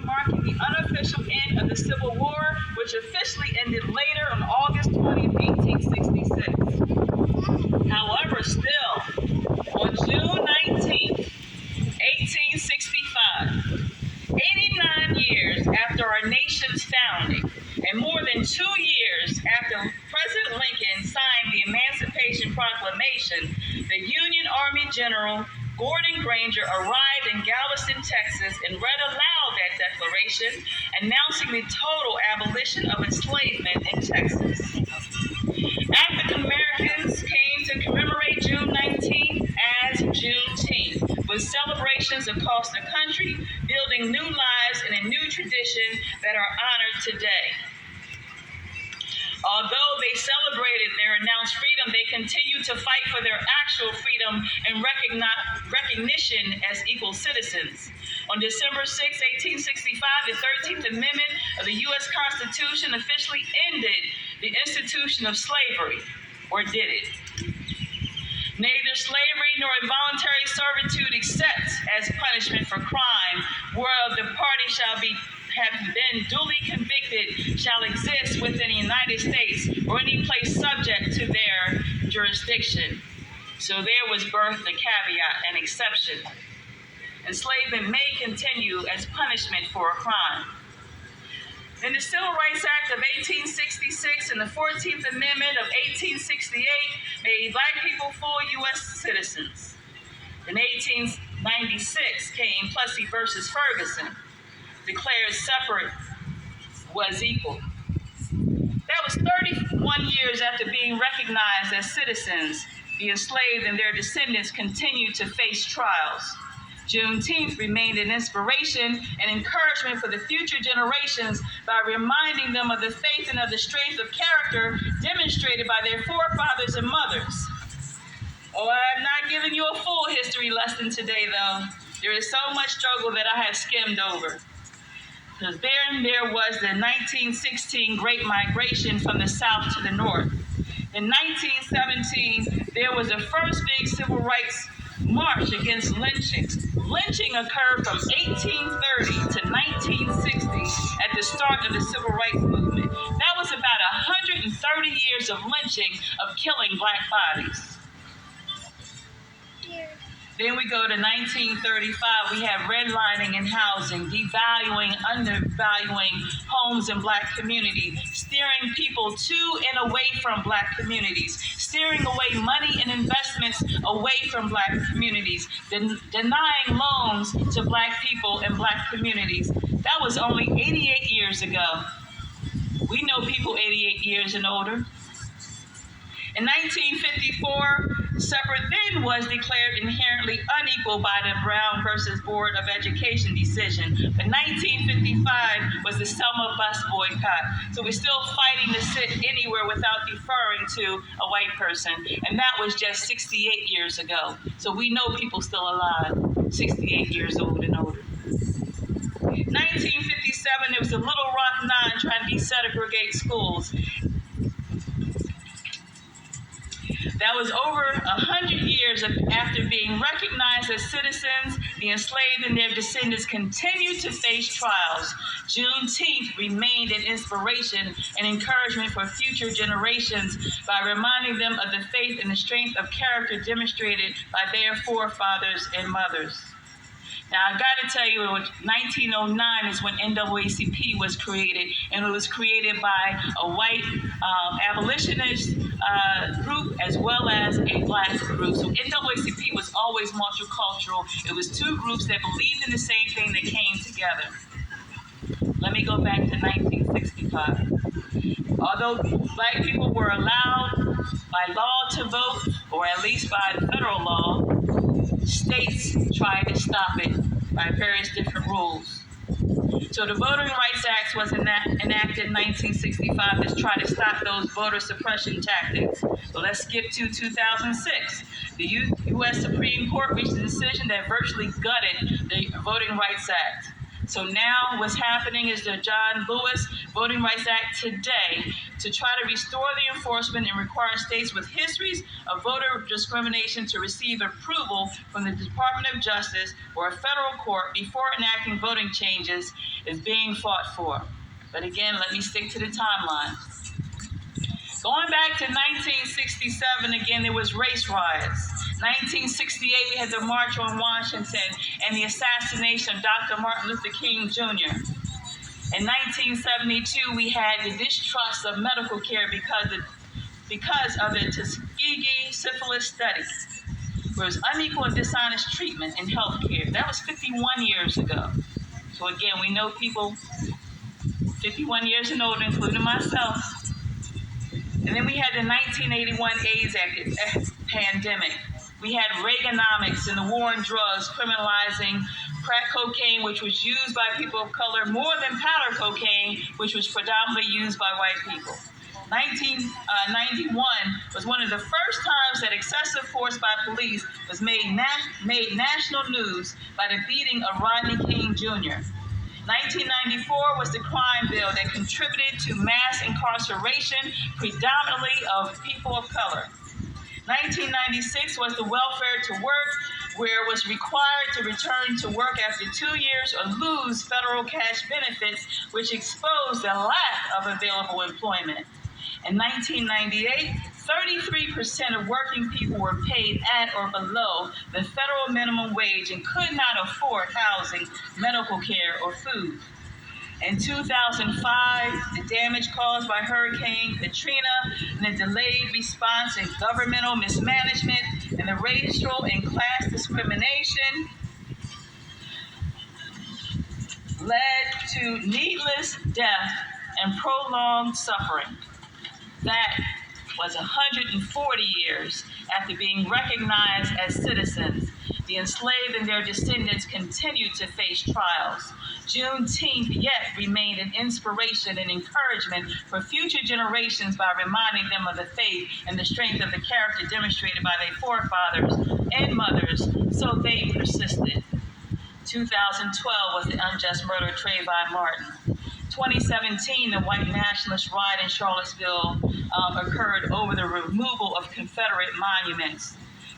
marking the unofficial end of the Civil War, which officially ended later on August 20th, 1866. However, still, on June 19th, 1865, 89 years after our nation's founding, and more than 2 years after President Lincoln signed the Emancipation Proclamation, the Union Army General Gordon Granger arrived in Galveston, Texas, and read aloud that declaration, announcing the total abolition of enslavement in Texas. African Americans came to commemorate June 19th as Juneteenth, with celebrations across the country, building new lives in a new tradition that are honored today. Although they celebrated their announced freedom, they continued to fight for their actual freedom and recognition as equal citizens. On December 6, 1865, the 13th Amendment of the U.S. Constitution officially ended the institution of slavery, or did it? Neither slavery nor involuntary servitude except as punishment for crime, whereof the party have been duly convicted shall exist within the United States or any place subject to their jurisdiction. So there was birthed a caveat, an exception. Enslavement may continue as punishment for a crime. In the Civil Rights Act of 1866 and the 14th Amendment of 1868 made Black people full U.S. citizens. In 1896 came Plessy versus Ferguson, declared separate was equal. That was 31 years after being recognized as citizens. The enslaved and their descendants continued to face trials. Juneteenth remained an inspiration and encouragement for the future generations by reminding them of the faith and of the strength of character demonstrated by their forefathers and mothers. Oh, I'm not giving you a full history lesson today, though. There is so much struggle that I have skimmed over. Because then there was the 1916 Great Migration from the South to the North. In 1917, there was the first big civil rights march against lynching. Lynching occurred from 1830 to 1960 at the start of the civil rights movement. That was about 130 years of lynching, of killing Black bodies. Then we go to 1935, we have redlining in housing, devaluing, undervaluing homes in Black communities, steering people to and away from Black communities, steering away money and investments away from Black communities, denying loans to Black people and Black communities. That was only 88 years ago. We know people 88 years and older. In 1954, separate then was declared inherently unequal by the Brown versus Board of Education decision. But 1955 was the Selma bus boycott. So we're still fighting to sit anywhere without deferring to a white person. And that was just 68 years ago. So we know people still alive, 68 years old and older. 1957, there was the Little Rock Nine trying to desegregate schools. That was over 100 years after being recognized as citizens. The enslaved and their descendants continued to face trials. Juneteenth remained an inspiration and encouragement for future generations by reminding them of the faith and the strength of character demonstrated by their forefathers and mothers. Now, I got to tell you, 1909 is when NAACP was created, and it was created by a white abolitionist group as well as a Black group. So NAACP was always multicultural. It was two groups that believed in the same thing that came together. Let me go back to 1965. Although Black people were allowed by law to vote, or at least by federal law, states tried to stop it by various different rules. So the Voting Rights Act was enacted in 1965 to try to stop those voter suppression tactics. So let's skip to 2006. The U.S. Supreme Court reached a decision that virtually gutted the Voting Rights Act. So now what's happening is the John Lewis Voting Rights Act today to try to restore the enforcement and require states with histories of voter discrimination to receive approval from the Department of Justice or a federal court before enacting voting changes is being fought for. But again, let me stick to the timeline. Going back to 1967, again, there was race riots. 1968, we had the March on Washington and the assassination of Dr. Martin Luther King Jr. In 1972, we had the distrust of medical care because of the Tuskegee syphilis study, where it was unequal and dishonest treatment in health care. That was 51 years ago. So again, we know people 51 years and older, including myself. And then we had the 1981 AIDS pandemic. We had Reaganomics and the war on drugs, criminalizing crack cocaine, which was used by people of color more than powder cocaine, which was predominantly used by white people. 1991 was one of the first times that excessive force by police was made national news by the beating of Rodney King Jr. 1994 was the crime bill that contributed to mass incarceration, predominantly of people of color. 1996 was the welfare to work, where it was required to return to work after 2 years or lose federal cash benefits, which exposed the lack of available employment. In 1998, 33% of working people were paid at or below the federal minimum wage and could not afford housing, medical care, or food. In 2005, the damage caused by Hurricane Katrina and the delayed response and governmental mismanagement and the racial and class discrimination led to needless death and prolonged suffering. That was 140 years after being recognized as citizens. The enslaved and their descendants continued to face trials. Juneteenth yet remained an inspiration and encouragement for future generations by reminding them of the faith and the strength of the character demonstrated by their forefathers and mothers, so they persisted. 2012 was the unjust murder of Trayvon Martin. 2017, the white nationalist riot in Charlottesville occurred over the removal of Confederate monuments.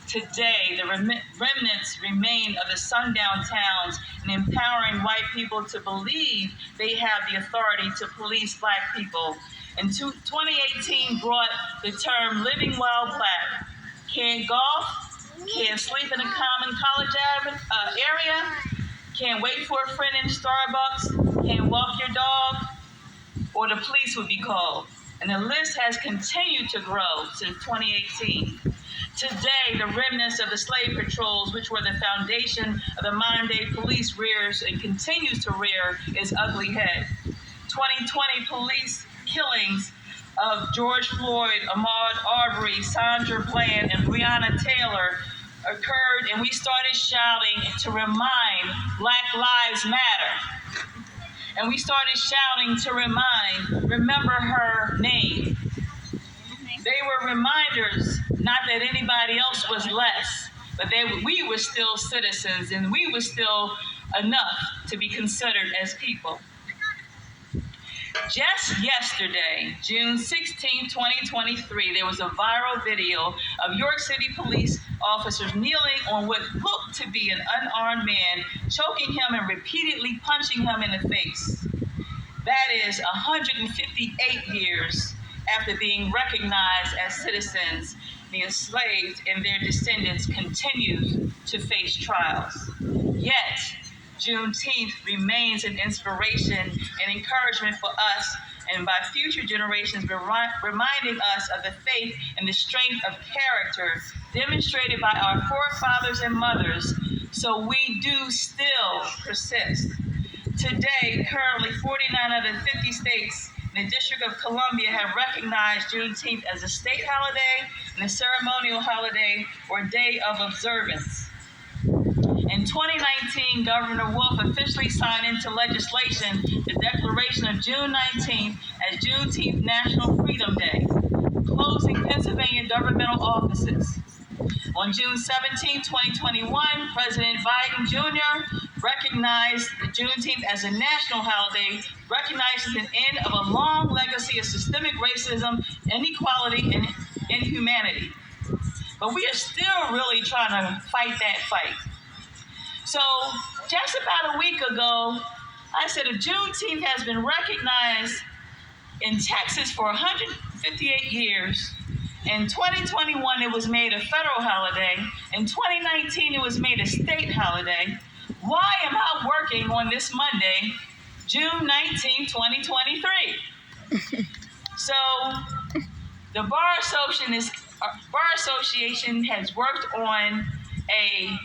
Today, the remnants remain of the sundown towns and empowering white people to believe they have the authority to police black people. And 2018 brought the term living while black. Can't golf, can't sleep in a common college area, can't wait for a friend in Starbucks, can't walk your dog, or the police would be called. And the list has continued to grow since 2018. Today, the remnants of the slave patrols, which were the foundation of the modern-day police, rears and continues to rear its ugly head. 2020 police killings of George Floyd, Ahmaud Arbery, Sandra Bland, and Breonna Taylor occurred, and we started shouting to remind Black Lives Matter. And we started shouting to remember her name. They were reminders, not that anybody else was less, but we were still citizens and we were still enough to be considered as people. Just yesterday, June 16, 2023, there was a viral video of York City police officers kneeling on what looked to be an unarmed man, choking him and repeatedly punching him in the face. That is 158 years after being recognized as citizens. The enslaved and their descendants continue to face trials. Yet, Juneteenth remains an inspiration and encouragement for us and by future generations, reminding us of the faith and the strength of character demonstrated by our forefathers and mothers, so we do still persist. Today, currently 49 out of 50 states in the District of Columbia have recognized Juneteenth as a state holiday and a ceremonial holiday or day of observance. In 2019, Governor Wolf officially signed into legislation the declaration of June 19th as Juneteenth National Freedom Day, closing Pennsylvania governmental offices. On June 17, 2021, President Biden Jr. recognized Juneteenth as a national holiday, recognizes the end of a long legacy of systemic racism, inequality, and inhumanity. But we are still really trying to fight that fight. So just about a week ago, I said if Juneteenth has been recognized in Texas for 158 years, in 2021 it was made a federal holiday, in 2019 it was made a state holiday, why am I working on this Monday, June 19, 2023? So the Bar Association has worked on a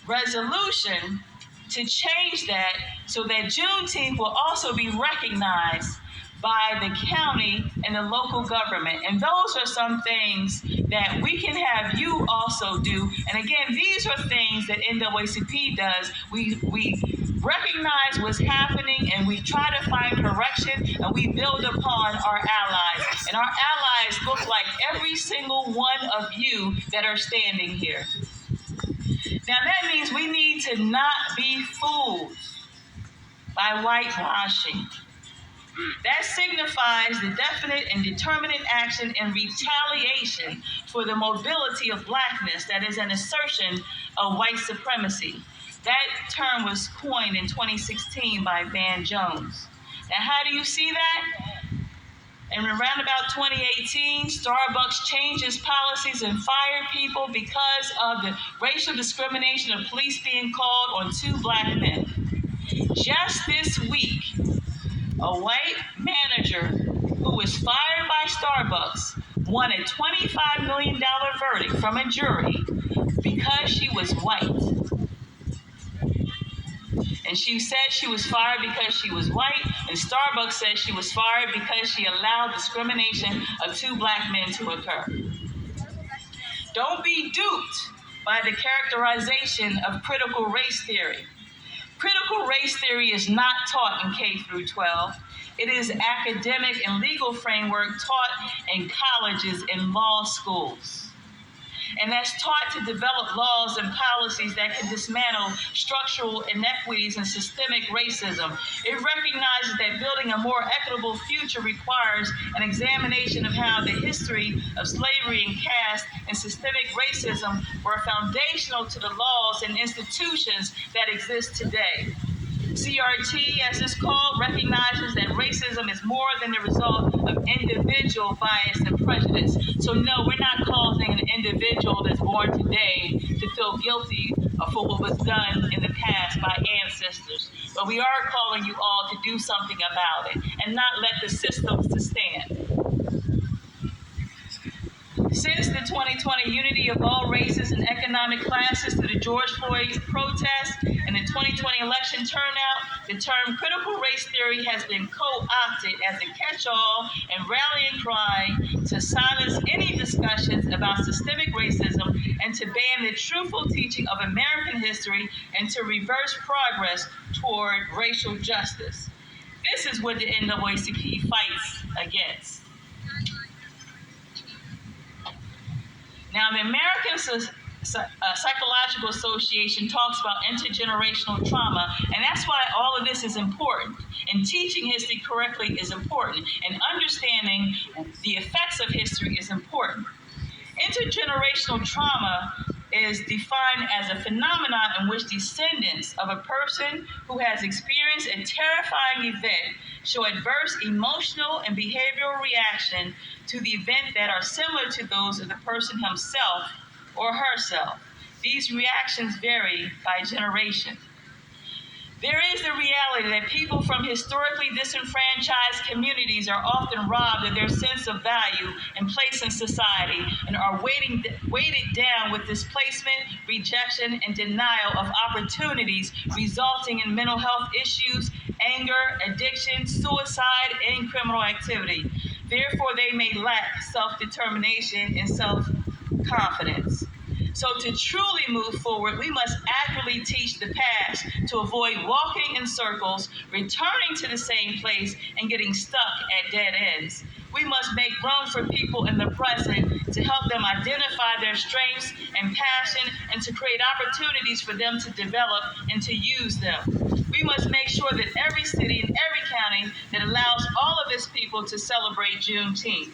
resolution to change that so that Juneteenth will also be recognized by the county and the local government. And those are some things that we can have you also do. And again, these are things that NAACP does. We recognize what's happening and we try to find correction and we build upon our allies. And our allies look like every single one of you that are standing here. Now that means we need to not be fooled by whitewashing. That signifies the definite and determinate action and retaliation for the mobility of blackness that is an assertion of white supremacy. That term was coined in 2016 by Van Jones. Now, how do you see that? And around about 2018, Starbucks changed its policies and fired people because of the racial discrimination of police being called on 2 black men. Just this week, a white manager who was fired by Starbucks won a $25 million verdict from a jury because she was white. And she said she was fired because she was white, and Starbucks said she was fired because she allowed discrimination of 2 black men to occur. Don't be duped by the characterization of critical race theory. Critical race theory is not taught in K through 12. It is academic and legal framework taught in colleges and law schools. And that's taught to develop laws and policies that can dismantle structural inequities and systemic racism. It recognizes that building a more equitable future requires an examination of how the history of slavery and caste and systemic racism were foundational to the laws and institutions that exist today. CRT, as it's called, recognizes that racism is more than the result of individual bias and prejudice. So no, we're not causing an individual that's born today to feel guilty for what was done in the past by ancestors. But we are calling you all to do something about it and not let the systems to stand. Since the 2020 unity of all races and economic classes through the George Floyd protests and the 2020 election turnout, the term critical race theory has been co-opted as a catch-all and rallying cry to silence any discussions about systemic racism and to ban the truthful teaching of American history and to reverse progress toward racial justice. This is what the NAACP fights against. Now, the American Psychological Association talks about intergenerational trauma, and that's why all of this is important. And teaching history correctly is important, and understanding the effects of history is important. Intergenerational trauma is defined as a phenomenon in which descendants of a person who has experienced a terrifying event show adverse emotional and behavioral reaction to the event that are similar to those of the person himself or herself. These reactions vary by generation. There is the reality that people from historically disenfranchised communities are often robbed of their sense of value and place in society and are weighted down with displacement, rejection, and denial of opportunities, resulting in mental health issues, anger, addiction, suicide, and criminal activity. Therefore, they may lack self-determination and self-confidence. So to truly move forward, we must accurately teach the past to avoid walking in circles, returning to the same place, and getting stuck at dead ends. We must make room for people in the present to help them identify their strengths and passion and to create opportunities for them to develop and to use them. We must make sure that every city and every county that allows all of its people to celebrate Juneteenth.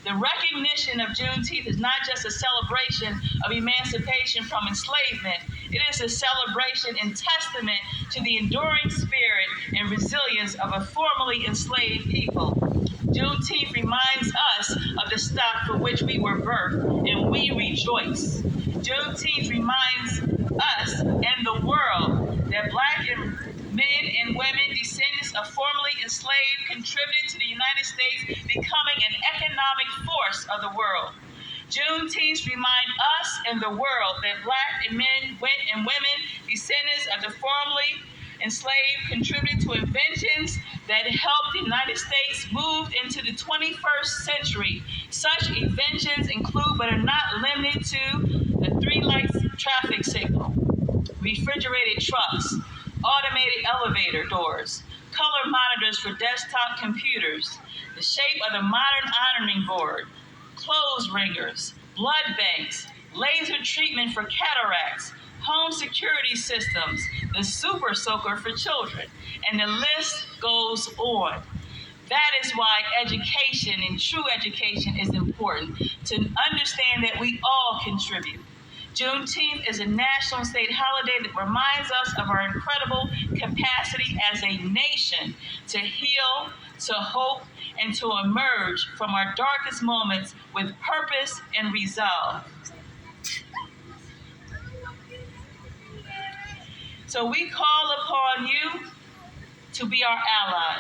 The recognition of Juneteenth is not just a celebration of emancipation from enslavement. It is a celebration and testament to the enduring spirit and resilience of a formerly enslaved people. Juneteenth reminds us of the stock for which we were birthed, and we rejoice. Juneteenth reminds us and the world that Black men and women, descendants of formerly enslaved, contributed to the United States becoming an economic force of the world. Juneteenth reminds us and the world that Black men and women, descendants of the formerly enslaved, contributed to inventions that helped the United States move into the 21st century. Such inventions include, but are not limited to, the 3-light traffic signal, refrigerated trucks, automated elevator doors, color monitors for desktop computers, the shape of the modern ironing board, clothes wringers, blood banks, laser treatment for cataracts, home security systems, the super soaker for children, and the list goes on. That is why education and true education is important, to understand that we all contribute. Juneteenth is a national and state holiday that reminds us of our incredible capacity as a nation to heal, to hope, and to emerge from our darkest moments with purpose and resolve. So we call upon you to be our ally.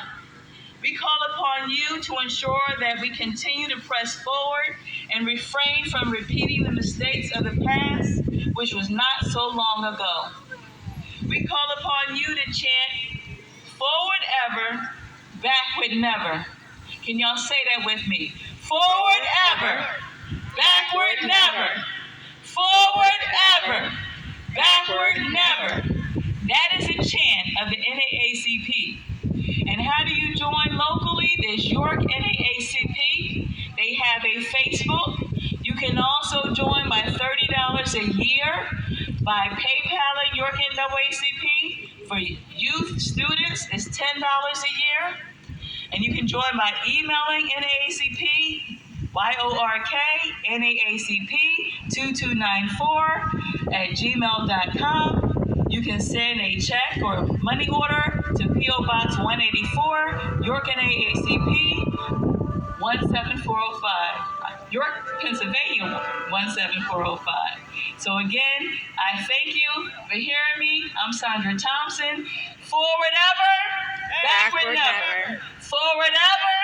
We call upon you to ensure that we continue to press forward and refrain from repeating the mistakes of the past, which was not so long ago. We call upon you to chant, forward ever, backward never. Can y'all say that with me? Forward ever, backward never. Forward ever, backward never. That is a chant of the NAACP. And how do you join locally? There's York NAACP. They have a Facebook. You can also join by $30 a year by PayPal at York NAACP. For youth students, it's $10 a year. And you can join by emailing NAACP, YORK NAACP2294 You can send a check or money order to P.O. Box 184, York NAACP 17405, York, Pennsylvania 17405. So again, I thank you for hearing me. I'm Sandra Thompson. Forward ever, backward never. Forward ever,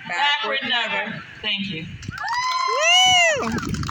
backward never. Thank you. Woo!